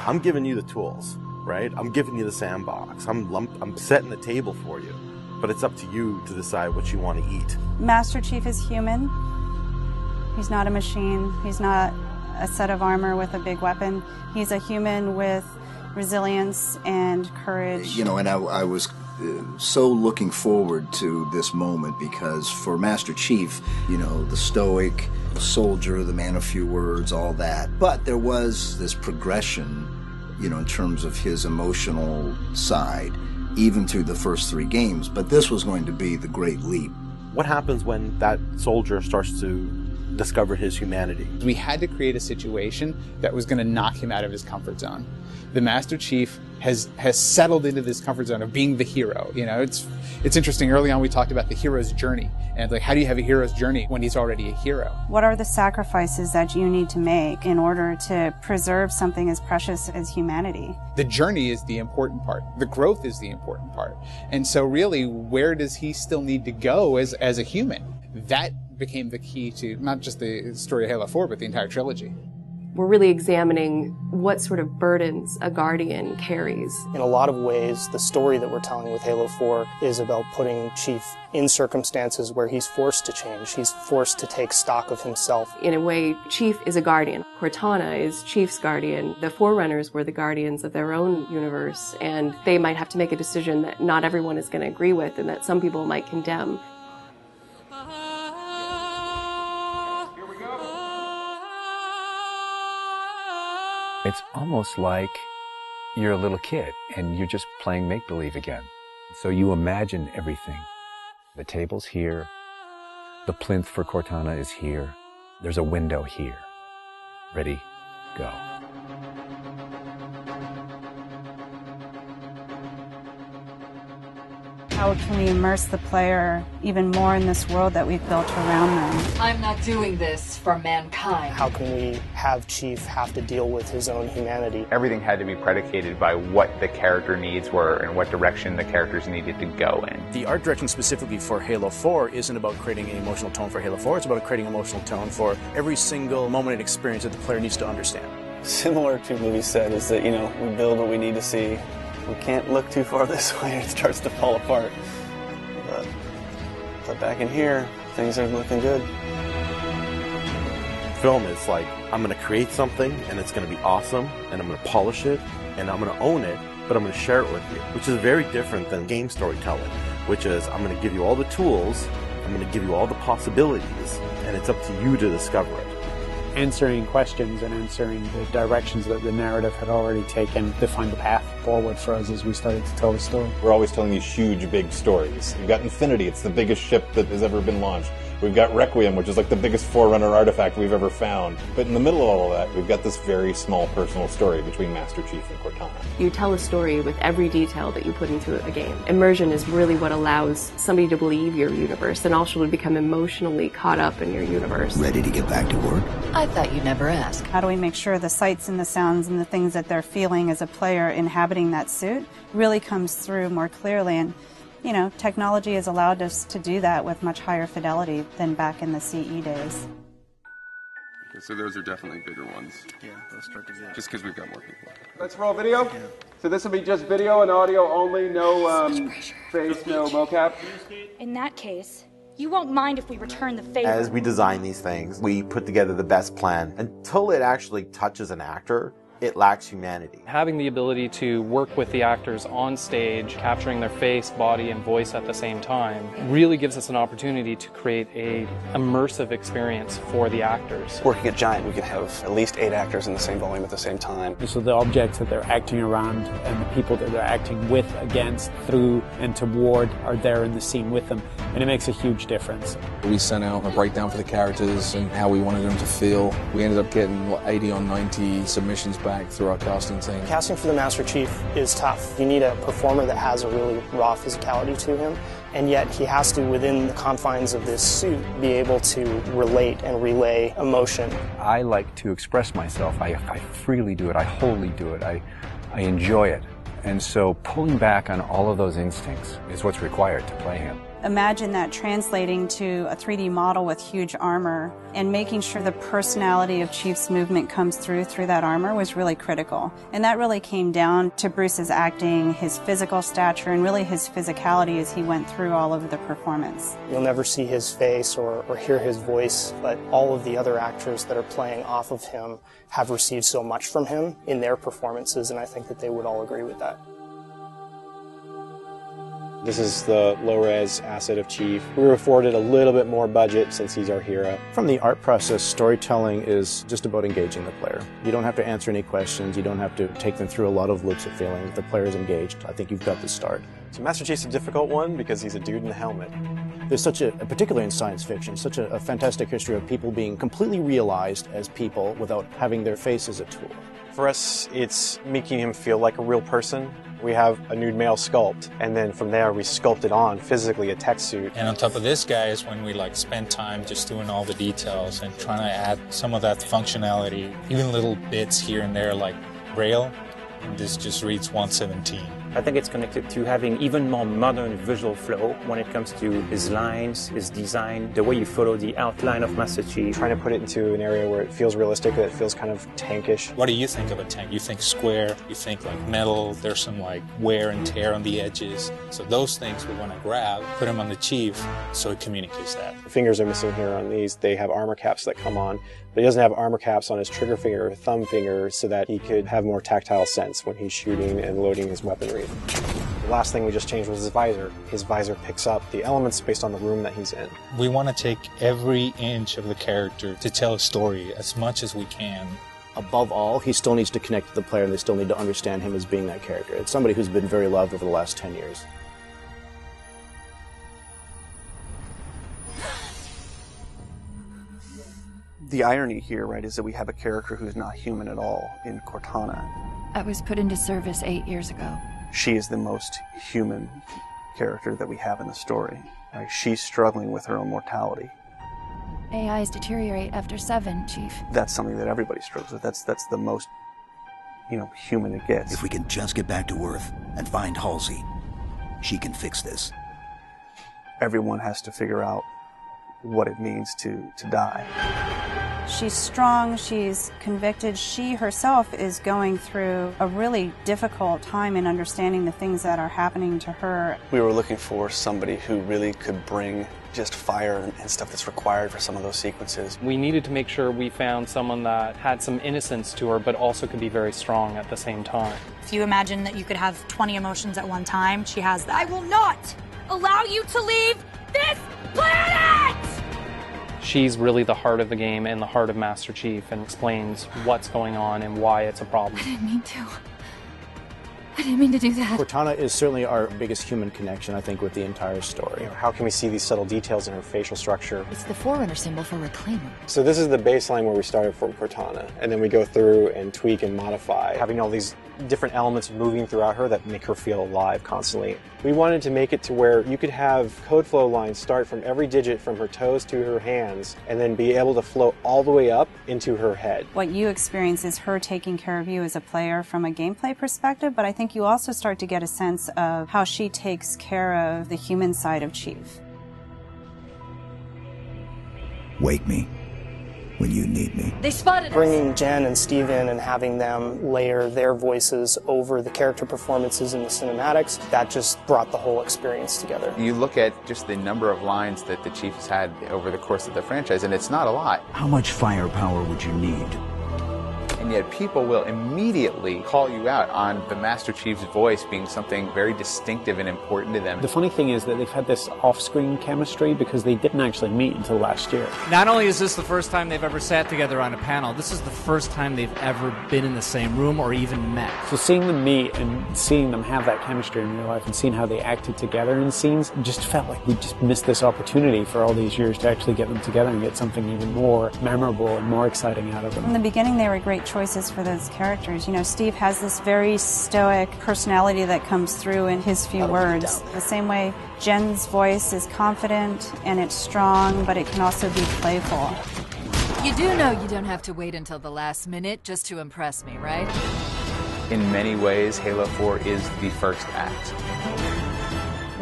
I'm giving you the tools, right? I'm giving you the sandbox. I'm setting the table for you. But it's up to you to decide what you want to eat. Master Chief is human. He's not a machine. He's not a set of armor with a big weapon. He's a human with resilience and courage. You know, and I was so looking forward to this moment because for Master Chief, you know, the stoic soldier, the man of few words, all that. But there was this progression, you know, in terms of his emotional side, even through the first 3 games. But this was going to be the great leap. What happens when that soldier starts to discover his humanity? We had to create a situation that was going to knock him out of his comfort zone. The Master Chief has settled into this comfort zone of being the hero. You know, it's interesting. Early on, we talked about the hero's journey, and like, how do you have a hero's journey when he's already a hero? What are the sacrifices that you need to make in order to preserve something as precious as humanity? The journey is the important part. The growth is the important part. And so really, where does he still need to go as a human? That became the key to not just the story of Halo 4, but the entire trilogy. We're really examining what sort of burdens a Guardian carries. In a lot of ways, the story that we're telling with Halo 4 is about putting Chief in circumstances where he's forced to change. He's forced to take stock of himself. In a way, Chief is a Guardian. Cortana is Chief's Guardian. The Forerunners were the Guardians of their own universe, and they might have to make a decision that not everyone is going to agree with and that some people might condemn. It's almost like you're a little kid and you're just playing make-believe again. So you imagine everything. The table's here. The plinth for Cortana is here. There's a window here. Ready, go. How can we immerse the player even more in this world that we've built around them? I'm not doing this for mankind. How can we have Chief have to deal with his own humanity? Everything had to be predicated by what the character needs were and what direction the characters needed to go in. The art direction specifically for Halo 4 isn't about creating an emotional tone for Halo 4, it's about creating an emotional tone for every single moment and experience that the player needs to understand. Similar to what we said is that, you know, we build what we need to see. We can't look too far this way, it starts to fall apart. But back in here, things are looking good. Film is like, I'm going to create something, and it's going to be awesome, and I'm going to polish it, and I'm going to own it, but I'm going to share it with you, which is very different than game storytelling, which is I'm going to give you all the tools, I'm going to give you all the possibilities, and it's up to you to discover it. Answering questions and answering the directions that the narrative had already taken defined the path forward for us as we started to tell the story. We're always telling these huge, big stories. We've got Infinity, it's the biggest ship that has ever been launched. We've got Requiem, which is like the biggest Forerunner artifact we've ever found. But in the middle of all of that, we've got this very small personal story between Master Chief and Cortana. You tell a story with every detail that you put into a game. Immersion is really what allows somebody to believe your universe and also to become emotionally caught up in your universe. Ready to get back to work? I thought you'd never ask. How do we make sure the sights and the sounds and the things that they're feeling as a player inhabiting that suit really comes through more clearly? And you know, technology has allowed us to do that with much higher fidelity than back in the CE days. Okay, so those are definitely bigger ones. Yeah, those start to get. Just because we've got more people. Let's roll video. Yeah. So this will be just video and audio only, no face, no mocap. In that case, you won't mind if we return the favor. As we design these things, we put together the best plan. Until it actually touches an actor, it lacks humanity. Having the ability to work with the actors on stage, capturing their face, body, and voice at the same time, really gives us an opportunity to create an immersive experience for the actors. Working at Giant, we could have at least 8 actors in the same volume at the same time. So the objects that they're acting around and the people that they're acting with, against, through, and toward are there in the scene with them, and it makes a huge difference. We sent out a breakdown for the characters and how we wanted them to feel. We ended up getting 80 or 90 submissions back through our casting team. Casting for the Master Chief is tough. You need a performer that has a really raw physicality to him, and yet he has to, within the confines of this suit, be able to relate and relay emotion. I like to express myself. I freely do it. I wholly do it. I enjoy it. And so pulling back on all of those instincts is what's required to play him. Imagine that translating to a 3D model with huge armor and making sure the personality of Chief's movement comes through that armor was really critical. And that really came down to Bruce's acting, his physical stature, and really his physicality as he went through all of the performance. You'll never see his face or hear his voice, but all of the other actors that are playing off of him have received so much from him in their performances, and I think that they would all agree with that. This is the low-res asset of Chief. We were afforded a little bit more budget since he's our hero. From the art process, storytelling is just about engaging the player. You don't have to answer any questions. You don't have to take them through a lot of loops of feeling. If the player is engaged, I think you've got the start. So Master Chief's a difficult one because he's a dude in a helmet. There's such particularly in science fiction, such a fantastic history of people being completely realized as people without having their face as a tool. For us, it's making him feel like a real person. We have a nude male sculpt, and then from there we sculpt it on physically a tech suit. And on top of this guy is when we spend time just doing all the details and trying to add some of that functionality, even little bits here and there like Braille, and this just reads 117. I think it's connected to having even more modern visual flow when it comes to his lines, his design, the way you follow the outline of Master Chief. Trying to put it into an area where it feels realistic, that it feels kind of tankish. What do you think of a tank? You think square, you think metal, there's some wear and tear on the edges. So those things we want to grab, put them on the Chief so it communicates that. The fingers are missing here on these. They have armor caps that come on, but he doesn't have armor caps on his trigger finger or thumb finger so that he could have more tactile sense when he's shooting and loading his weaponry. The last thing we just changed was his visor. His visor picks up the elements based on the room that he's in. We want to take every inch of the character to tell a story as much as we can. Above all, he still needs to connect to the player, and they still need to understand him as being that character. It's somebody who's been very loved over the last 10 years. The irony here, right, is that we have a character who's not human at all in Cortana. I was put into service 8 years ago. She is the most human character that we have in the story. Right? She's struggling with her own mortality. AIs deteriorate after 7, Chief. That's something that everybody struggles with. That's the most, human it gets. If we can just get back to Earth and find Halsey, she can fix this. Everyone has to figure out what it means to die. She's strong, she's convicted. She herself is going through a really difficult time in understanding the things that are happening to her. We were looking for somebody who really could bring just fire and stuff that's required for some of those sequences. We needed to make sure we found someone that had some innocence to her, but also could be very strong at the same time. If you imagine that you could have 20 emotions at one time, she has that. I will not allow you to leave this planet! She's really the heart of the game and the heart of Master Chief, and explains what's going on and why it's a problem. I didn't mean to. I didn't mean to do that. Cortana is certainly our biggest human connection, I think, with the entire story. How can we see these subtle details in her facial structure? It's the Forerunner symbol for Reclaimer. So this is the baseline where we started from Cortana, and then we go through and tweak and modify, having all these different elements moving throughout her that make her feel alive constantly. We wanted to make it to where you could have code flow lines start from every digit from her toes to her hands, and then be able to flow all the way up into her head. What you experience is her taking care of you as a player from a gameplay perspective, but I think you also start to get a sense of how she takes care of the human side of Chief. Wake me when you need me. They spotted us! Bringing Jen and Steve in and having them layer their voices over the character performances in the cinematics, that just brought the whole experience together. You look at just the number of lines that the Chief has had over the course of the franchise, and it's not a lot. How much firepower would you need? And yet people will immediately call you out on the Master Chief's voice being something very distinctive and important to them. The funny thing is that they've had this off-screen chemistry because they didn't actually meet until last year. Not only is this the first time they've ever sat together on a panel, this is the first time they've ever been in the same room or even met. So seeing them meet and seeing them have that chemistry in real life and seeing how they acted together in scenes just felt like we just missed this opportunity for all these years to actually get them together and get something even more memorable and more exciting out of them. In the beginning, they were great choices for those characters. Steve has this very stoic personality that comes through in his few words. The same way Jen's voice is confident and it's strong, but it can also be playful. You do know you don't have to wait until the last minute just to impress me, right? In many ways, Halo 4 is the first act.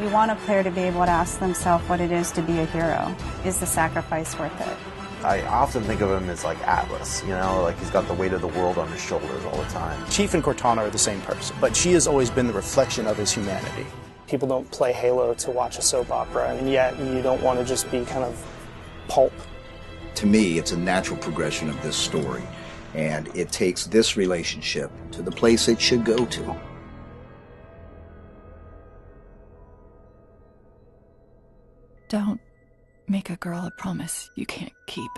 We want a player to be able to ask themselves what it is to be a hero. Is the sacrifice worth it? I often think of him as like Atlas, you know, like he's got the weight of the world on his shoulders all the time. Chief and Cortana are the same person, but she has always been the reflection of his humanity. People don't play Halo to watch a soap opera, and yet you don't want to just be kind of pulp. To me, it's a natural progression of this story, and it takes this relationship to the place it should go to. Don't make a girl a promise you can't keep.